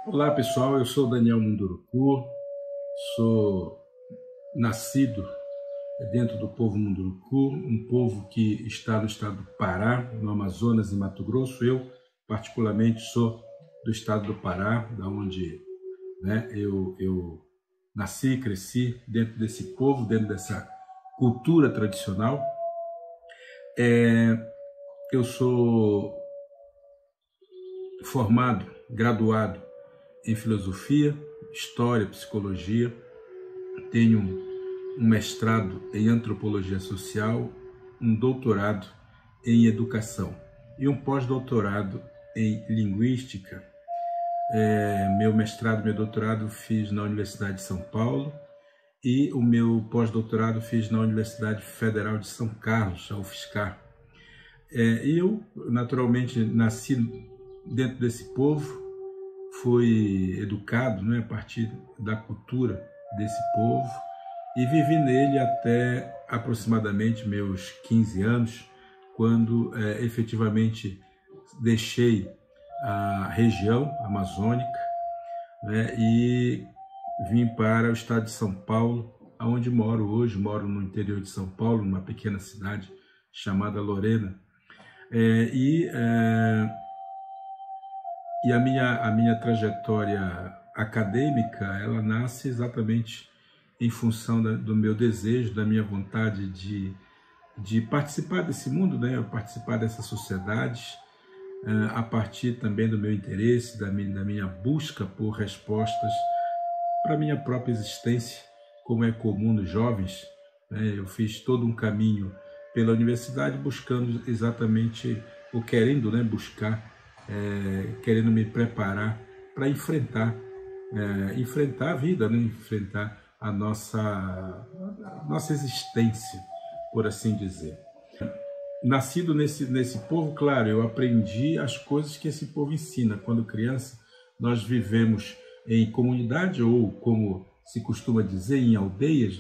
Olá pessoal, eu sou Daniel Munduruku, sou nascido dentro do povo Munduruku, um povo que está no estado do Pará, no Amazonas e Mato Grosso. Eu particularmente sou do estado do Pará, da onde eu nasci e cresci dentro desse povo, dentro dessa cultura tradicional. Eu sou formado, graduado em filosofia, história, psicologia, tenho um mestrado em antropologia social, um doutorado em educação e um pós-doutorado em linguística. Meu mestrado, meu doutorado fiz na Universidade de São Paulo e o meu pós-doutorado fiz na Universidade Federal de São Carlos, a UFSCar. Eu, naturalmente, nasci dentro desse povo, fui educado, a partir da cultura desse povo e vivi nele até aproximadamente meus 15 anos, quando efetivamente deixei a região amazônica, e vim para o estado de São Paulo, onde moro hoje. Moro no interior de São Paulo, numa pequena cidade chamada Lorena. E a minha trajetória acadêmica, ela nasce exatamente em função do meu desejo, da minha vontade de participar desse mundo, participar dessa sociedade, a partir também do meu interesse, da minha busca por respostas para a minha própria existência, como é comum nos jovens. Eu fiz todo um caminho pela universidade buscando exatamente, ou querendo buscar, querendo me preparar para enfrentar a vida, enfrentar a nossa existência, por assim dizer. Nascido nesse povo, claro, eu aprendi as coisas que esse povo ensina. Quando criança, nós vivemos em comunidade, ou como se costuma dizer, em aldeias,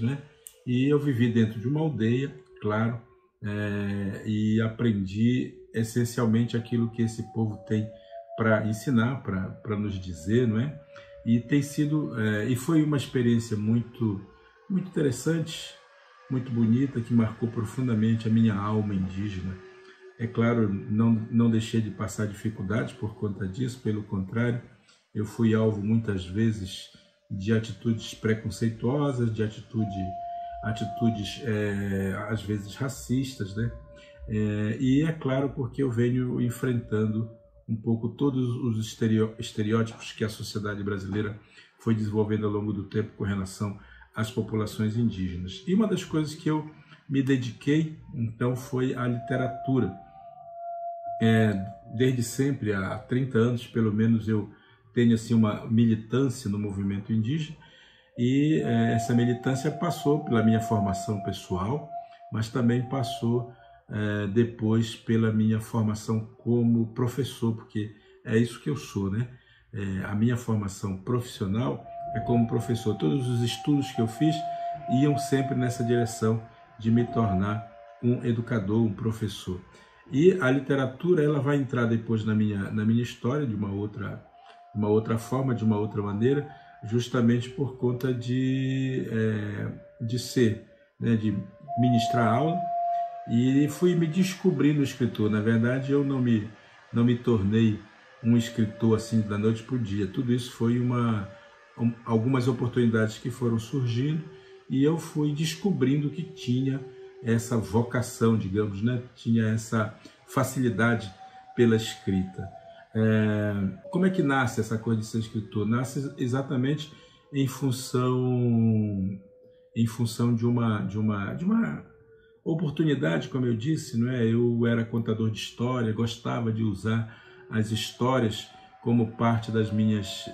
E eu vivi dentro de uma aldeia, claro, e aprendi essencialmente aquilo que esse povo tem para ensinar, para nos dizer, E tem sido, e foi uma experiência muito interessante, muito bonita, que marcou profundamente a minha alma indígena. É claro, não deixei de passar dificuldades por conta disso, pelo contrário, eu fui alvo muitas vezes de atitudes preconceituosas, de atitudes às vezes racistas, E é claro, porque eu venho enfrentando um pouco todos os estereótipos que a sociedade brasileira foi desenvolvendo ao longo do tempo com relação às populações indígenas. E uma das coisas que eu me dediquei, então, foi a literatura. Desde sempre, há 30 anos, pelo menos, eu tenho assim, uma militância no movimento indígena, e essa militância passou pela minha formação pessoal, mas também passou depois pela minha formação como professor, porque é isso que eu sou, a minha formação profissional é como professor. Todos os estudos que eu fiz iam sempre nessa direção de me tornar um educador, um professor. E a literatura, ela vai entrar depois na minha história de uma outra forma, de uma outra maneira, justamente por conta de ser, de ministrar aula, e fui me descobrindo escritor. Na verdade, eu não me tornei um escritor assim da noite para o dia. Tudo isso foi algumas oportunidades que foram surgindo, e eu fui descobrindo que tinha essa vocação, digamos, tinha essa facilidade pela escrita. Como é que nasce essa coisa de ser escritor? Nasce exatamente em função de uma oportunidade, como eu disse, Eu era contador de história, gostava de usar as histórias como parte das minhas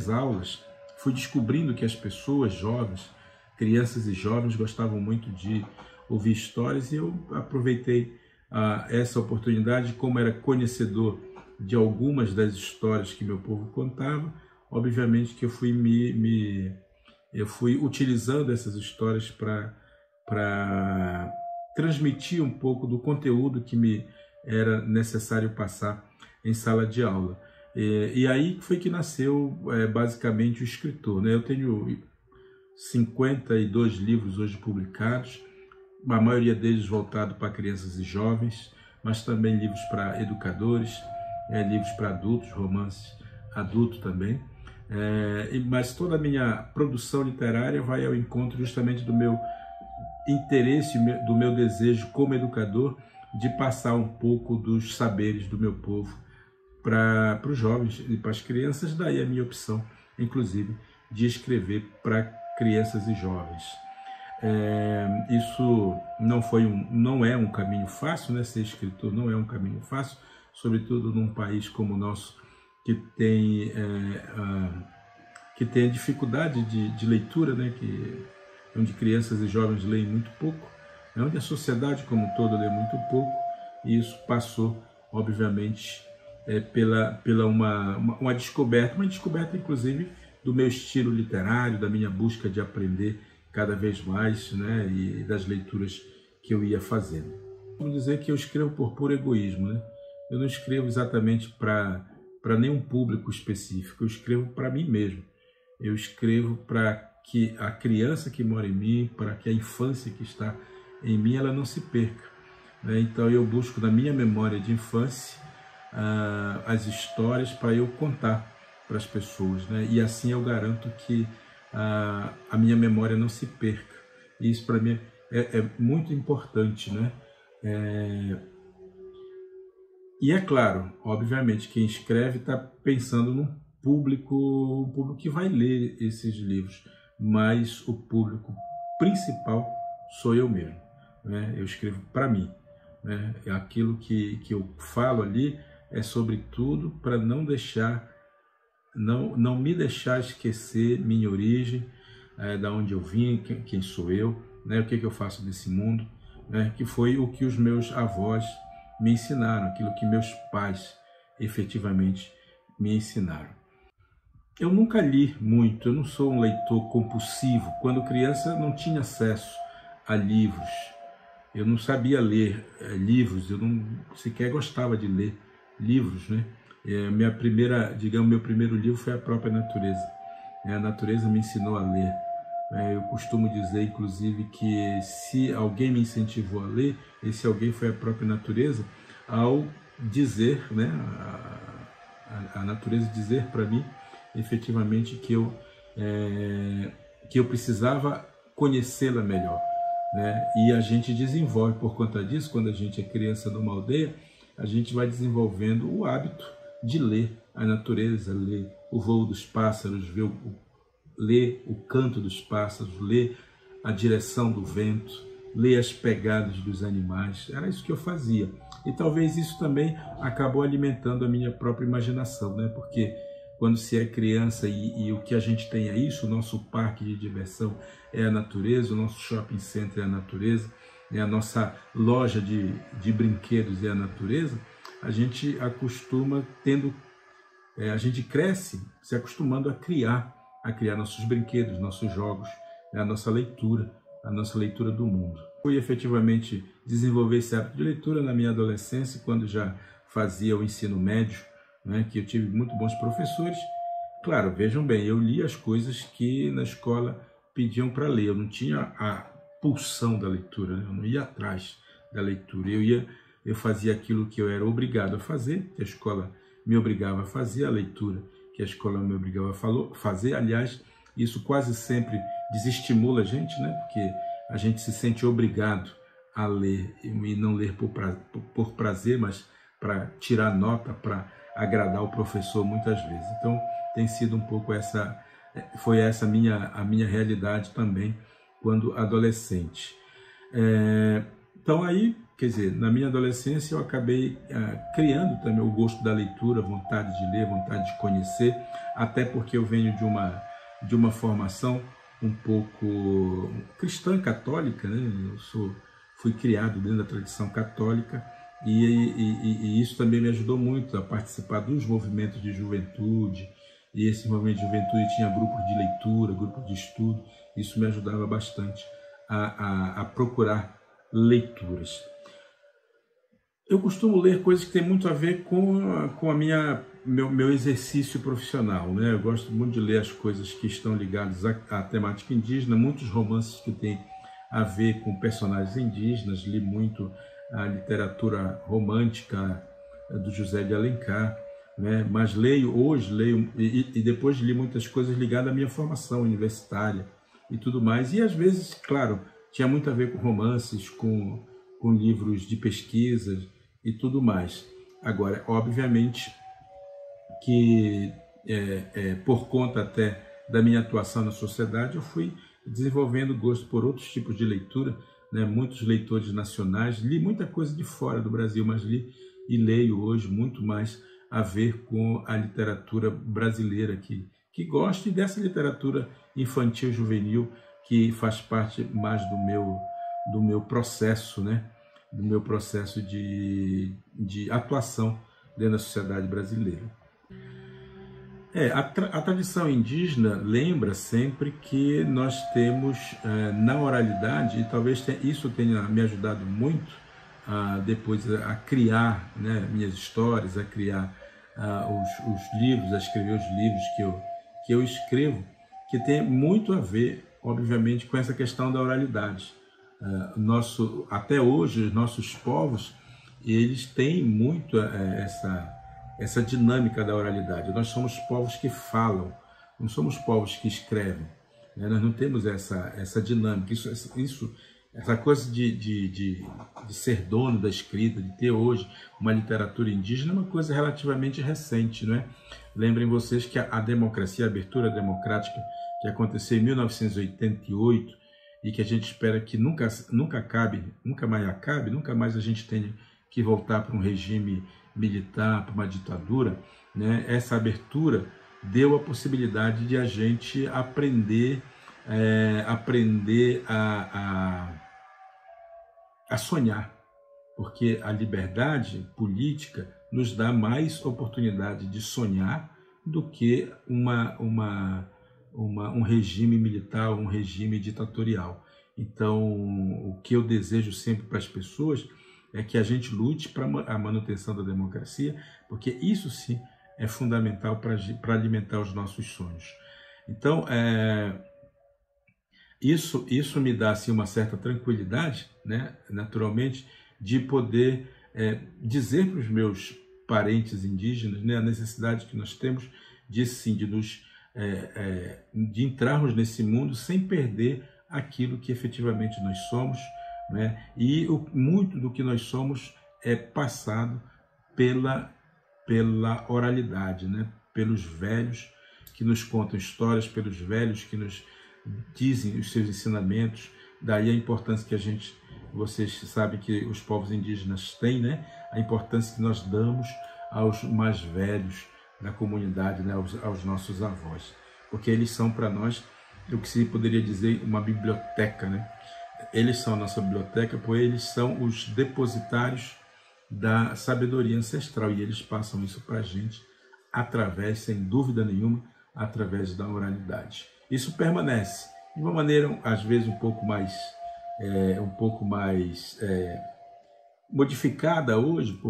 aulas. Fui descobrindo que as pessoas jovens, crianças e jovens, gostavam muito de ouvir histórias, e eu aproveitei essa oportunidade. Como era conhecedor de algumas das histórias que meu povo contava, obviamente que eu fui utilizando essas histórias para transmitir um pouco do conteúdo que me era necessário passar em sala de aula. E aí foi que nasceu basicamente o escritor, né? Eu tenho 52 livros hoje publicados, a maioria deles voltado para crianças e jovens, mas também livros para educadores, livros para adultos, romances adulto também. Mas toda a minha produção literária vai ao encontro justamente do meu interesse, do meu desejo como educador de passar um pouco dos saberes do meu povo para os jovens e para as crianças. Daí a minha opção, inclusive, de escrever para crianças e jovens. Isso não é um caminho fácil, né? Ser escritor não é um caminho fácil, sobretudo num país como o nosso, que tem a dificuldade de leitura, né? Onde crianças e jovens leem muito pouco, onde a sociedade como um todo lê muito pouco, e isso passou, obviamente, pela uma descoberta inclusive do meu estilo literário, da minha busca de aprender cada vez mais, né, e das leituras que eu ia fazendo. Vou dizer que eu escrevo por puro egoísmo, né? Eu não escrevo exatamente para nenhum público específico, eu escrevo para mim mesmo. Eu escrevo para que a criança que mora em mim, para que a infância que está em mim, ela não se perca, né? Então eu busco na minha memória de infância as histórias para eu contar para as pessoas, né? E assim eu garanto que a minha memória não se perca. E isso para mim é muito importante, né? E é claro, obviamente, quem escreve está pensando num público que vai ler esses livros, mas o público principal sou eu mesmo, né? Eu escrevo para mim, né? Aquilo que eu falo ali é sobretudo para não me deixar esquecer minha origem, da onde eu vim, quem sou eu, né? O que eu faço nesse mundo, né? Que foi o que os meus avós me ensinaram, aquilo que meus pais efetivamente me ensinaram. Eu nunca li muito, eu não sou um leitor compulsivo. Quando criança eu não tinha acesso a livros, eu não sabia ler livros, eu não sequer gostava de ler livros, né? Meu primeiro livro foi a própria natureza. A natureza me ensinou a ler. Eu costumo dizer, inclusive, que se alguém me incentivou a ler, esse alguém foi a própria natureza, ao dizer, né, a natureza dizer para mim, efetivamente, que eu precisava conhecê-la melhor, né? E a gente desenvolve, por conta disso, quando a gente é criança numa aldeia, a gente vai desenvolvendo o hábito de ler a natureza, ler o voo dos pássaros, ler o canto dos pássaros, ler a direção do vento, ler as pegadas dos animais. Era isso que eu fazia. E talvez isso também acabou alimentando a minha própria imaginação, né? Porque quando se é criança e o que a gente tem é isso, o nosso parque de diversão é a natureza, o nosso shopping center é a natureza, a nossa loja de brinquedos é a natureza, a gente a gente cresce se acostumando a criar nossos brinquedos, nossos jogos, a nossa leitura do mundo. Fui efetivamente desenvolver esse hábito de leitura na minha adolescência, quando já fazia o ensino médio, né, que eu tive muito bons professores. Claro, vejam bem, eu li as coisas que na escola pediam para ler, eu não tinha a pulsão da leitura, né? Eu não ia atrás da leitura, eu fazia aquilo que eu era obrigado a fazer, que a escola me obrigava a fazer, a leitura que a escola me obrigava a fazer. Aliás, isso quase sempre desestimula a gente, né? Porque a gente se sente obrigado a ler, e não ler por prazer, mas para tirar nota, para agradar o professor muitas vezes. Então, tem sido um pouco foi essa a minha realidade também quando adolescente. Então aí, quer dizer, na minha adolescência eu acabei criando também o gosto da leitura, vontade de ler, vontade de conhecer, até porque eu venho de uma formação um pouco cristã, católica, né? Fui criado dentro da tradição católica e isso também me ajudou muito a participar dos movimentos de juventude. E esse movimento de juventude tinha grupos de leitura, grupos de estudo. Isso me ajudava bastante a procurar leituras. Eu costumo ler coisas que têm muito a ver com a minha meu exercício profissional, né? Eu gosto muito de ler as coisas que estão ligadas à temática indígena, muitos romances que têm a ver com personagens indígenas, li muito a literatura romântica do José de Alencar, né? Mas leio e depois li muitas coisas ligadas à minha formação universitária e tudo mais, e às vezes, claro, tinha muito a ver com romances, com livros de pesquisas e tudo mais. Agora, obviamente que por conta até da minha atuação na sociedade, eu fui desenvolvendo gosto por outros tipos de leitura, né? Muitos leitores nacionais, li muita coisa de fora do Brasil, mas li e leio hoje muito mais a ver com a literatura brasileira que gosto, e dessa literatura infantil juvenil que faz parte mais do meu processo, né? Do meu processo de atuação dentro da sociedade brasileira. A tradição indígena lembra sempre que nós temos na oralidade, e talvez isso tenha me ajudado muito depois a criar, né, minhas histórias, a criar os livros, a escrever os livros que eu escrevo, que tem muito a ver, obviamente, com essa questão da oralidade. Até hoje, os nossos povos, eles têm muito essa dinâmica da oralidade. Nós somos povos que falam, não somos povos que escrevem, né? Nós não temos essa dinâmica. Essa coisa de ser dono da escrita, de ter hoje uma literatura indígena, é uma coisa relativamente recente, não é? Lembrem vocês que a democracia, a abertura democrática que aconteceu em 1988 e que a gente espera que nunca mais acabe, nunca mais a gente tenha que voltar para um regime militar, para uma ditadura, né? Essa abertura deu a possibilidade de a gente aprender a sonhar, porque a liberdade política nos dá mais oportunidade de sonhar do que um regime militar, um regime ditatorial. Então, o que eu desejo sempre para as pessoas é que a gente lute para a manutenção da democracia, porque isso sim é fundamental para alimentar os nossos sonhos. Então, isso me dá assim, uma certa tranquilidade, né, naturalmente, de poder dizer para os meus parentes indígenas, né, a necessidade que nós temos de entrarmos nesse mundo sem perder aquilo que efetivamente nós somos, né? E muito do que nós somos é passado pela oralidade, né? Pelos velhos que nos contam histórias, pelos velhos que nos dizem os seus ensinamentos. Daí a importância que vocês sabem que os povos indígenas têm, né? A importância que nós damos aos mais velhos da comunidade, né? aos nossos avós, porque eles são para nós o que se poderia dizer uma biblioteca, né? Eles são a nossa biblioteca, pois eles são os depositários da sabedoria ancestral, e eles passam isso para a gente através, sem dúvida nenhuma, através da oralidade. Isso permanece de uma maneira, às vezes, um pouco mais modificada hoje,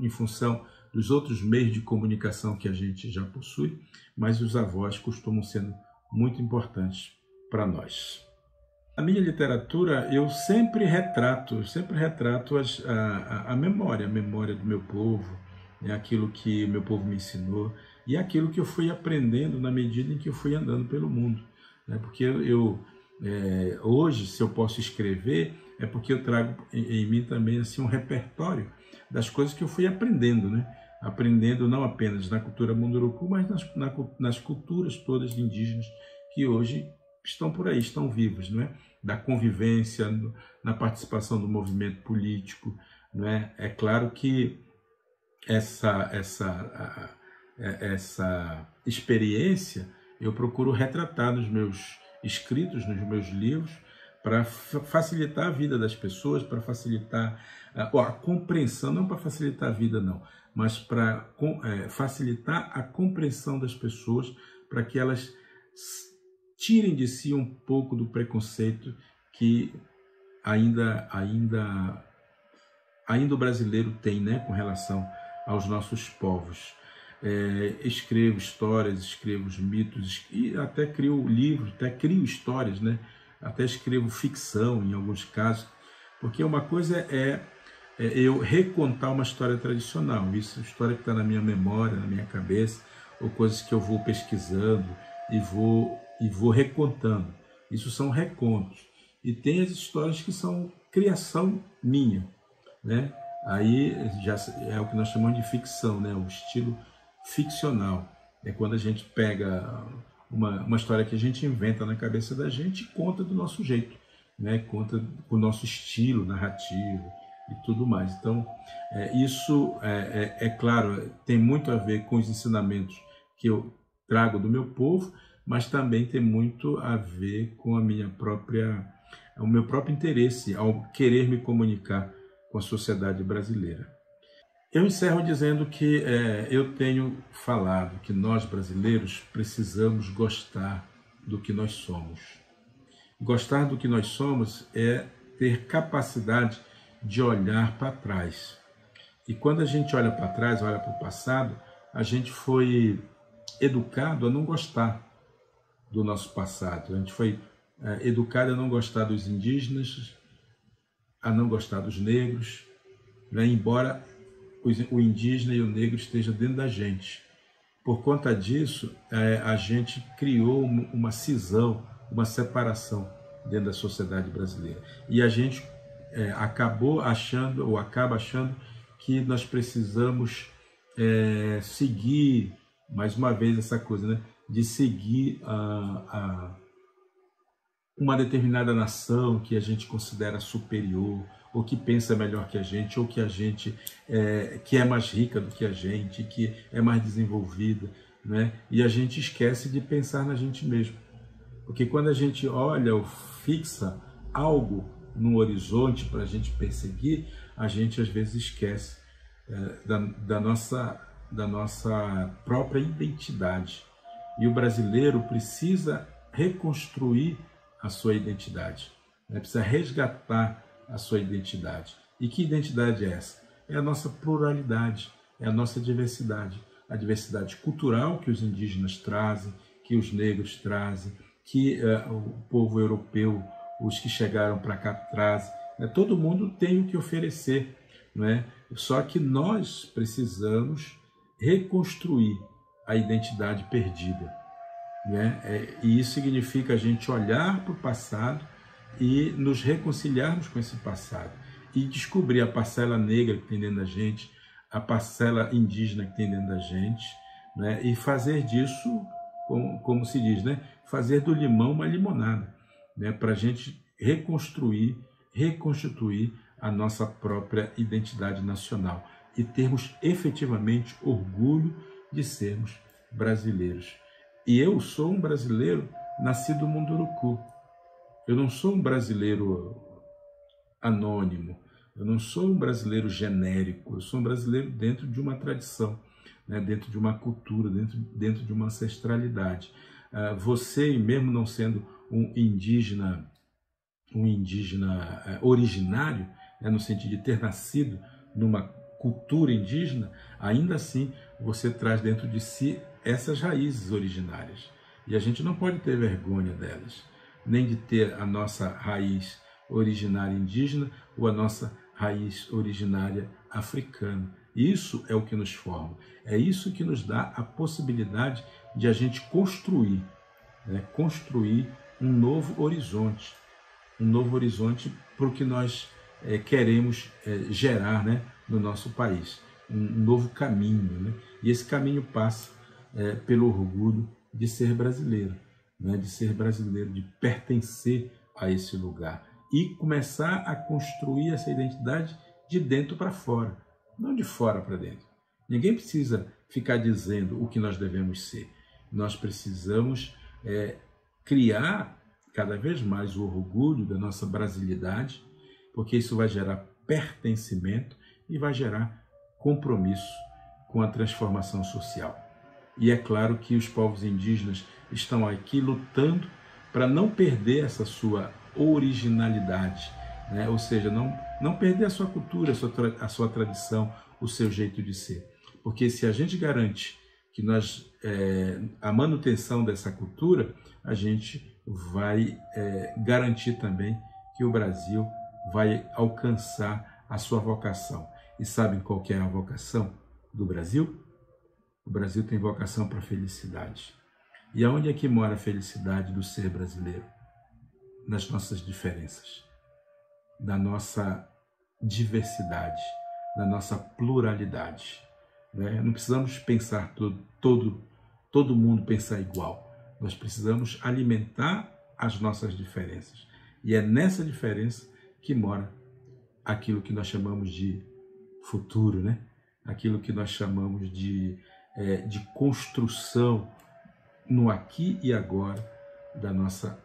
em função dos outros meios de comunicação que a gente já possui, mas os avós costumam ser muito importantes para nós. Na minha literatura, eu sempre retrato a memória do meu povo, né? Aquilo que o meu povo me ensinou e aquilo que eu fui aprendendo na medida em que eu fui andando pelo mundo, né? Porque hoje, se eu posso escrever, é porque eu trago em mim também assim, um repertório das coisas que eu fui aprendendo, né? Aprendendo não apenas na cultura munduruku, mas nas culturas todas indígenas que hoje estão por aí, estão vivos, não é? Da convivência, na participação do movimento político, não é? É claro que essa experiência eu procuro retratar nos meus escritos, nos meus livros, para facilitar a vida das pessoas, para facilitar a compreensão, não para facilitar a vida não, mas para facilitar a compreensão das pessoas, para que elas tirem de si um pouco do preconceito que ainda o brasileiro tem, né, com relação aos nossos povos. escrevo histórias, escrevo os mitos, e até crio livros, até crio histórias, né? Até escrevo ficção em alguns casos, porque uma coisa é eu recontar uma história tradicional, isso é história que está na minha memória, na minha cabeça, ou coisas que eu vou pesquisando e vou recontando. Isso são recontos. E tem as histórias que são criação minha, né? Aí já é o que nós chamamos de ficção, né? O estilo ficcional. É quando a gente pega uma história que a gente inventa na cabeça da gente e conta do nosso jeito, né? Conta com o nosso estilo narrativo e tudo mais. Então, isso, claro, tem muito a ver com os ensinamentos que eu trago do meu povo, mas também tem muito a ver com o meu próprio interesse ao querer me comunicar com a sociedade brasileira. Eu encerro dizendo que eu tenho falado que nós brasileiros precisamos gostar do que nós somos. Gostar do que nós somos é ter capacidade de olhar para trás. E quando a gente olha para trás, olha para o passado, a gente foi educado a não gostar do nosso passado. A gente foi educado a não gostar dos indígenas, a não gostar dos negros, né? Embora o indígena e o negro estejam dentro da gente. Por conta disso, a gente criou uma cisão, uma separação dentro da sociedade brasileira. E a gente acabou achando, ou acaba achando, que nós precisamos seguir, mais uma vez, essa coisa, né? De seguir uma determinada nação que a gente considera superior, ou que pensa melhor que a gente, ou que a gente que é mais rica do que a gente, que é mais desenvolvida, né? E a gente esquece de pensar na gente mesmo. Porque quando a gente olha ou fixa algo no horizonte para a gente perseguir, a gente às vezes esquece da nossa própria identidade. E o brasileiro precisa reconstruir a sua identidade, né? Precisa resgatar a sua identidade. E que identidade é essa? É a nossa pluralidade, é a nossa diversidade. A diversidade cultural que os indígenas trazem, que os negros trazem, que o povo europeu, os que chegaram para cá trazem. Né? Todo mundo tem o que oferecer, né? Só que nós precisamos reconstruir a identidade perdida, né? E isso significa a gente olhar para o passado e nos reconciliarmos com esse passado e descobrir a parcela negra que tem dentro da gente, a parcela indígena que tem dentro da gente, né? E fazer disso, como se diz, né? Fazer do limão uma limonada, né? Para a gente reconstruir, reconstituir a nossa própria identidade nacional e termos efetivamente orgulho de sermos brasileiros. E eu sou um brasileiro nascido no Munduruku. Eu não sou um brasileiro anônimo, eu não sou um brasileiro genérico, eu sou um brasileiro dentro de uma tradição, né? Dentro de uma cultura, dentro de uma ancestralidade. Você, mesmo não sendo um indígena originário, né? No sentido de ter nascido numa cultura indígena, ainda assim você traz dentro de si essas raízes originárias. E a gente não pode ter vergonha delas, nem de ter a nossa raiz originária indígena ou a nossa raiz originária africana. Isso é o que nos forma, é isso que nos dá a possibilidade de a gente construir, né? Construir um novo horizonte para o que nós queremos gerar, né? No nosso país, um novo caminho, né? E esse caminho passa pelo orgulho de ser brasileiro, né? De ser brasileiro, de pertencer a esse lugar e começar a construir essa identidade de dentro para fora, não de fora para dentro. Ninguém precisa ficar dizendo o que nós devemos ser. Nós precisamos criar cada vez mais o orgulho da nossa brasilidade, porque isso vai gerar pertencimento e vai gerar compromisso com a transformação social. E é claro que os povos indígenas estão aqui lutando para não perder essa sua originalidade, né? Ou seja, não perder a sua cultura, a sua tradição, o seu jeito de ser. Porque se a gente garante que nós, a manutenção dessa cultura, a gente vai garantir também que o Brasil vai alcançar a sua vocação. E sabem qual que é a vocação do Brasil? O Brasil tem vocação para a felicidade. E aonde é que mora a felicidade do ser brasileiro? Nas nossas diferenças, na nossa diversidade, na nossa pluralidade. Né? Não precisamos pensar todo mundo pensar igual. Nós precisamos alimentar as nossas diferenças. E é nessa diferença que mora aquilo que nós chamamos de futuro, né? Aquilo que nós chamamos de construção no aqui e agora da nossa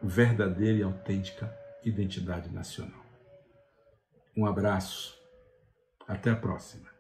verdadeira e autêntica identidade nacional. Um abraço, até a próxima.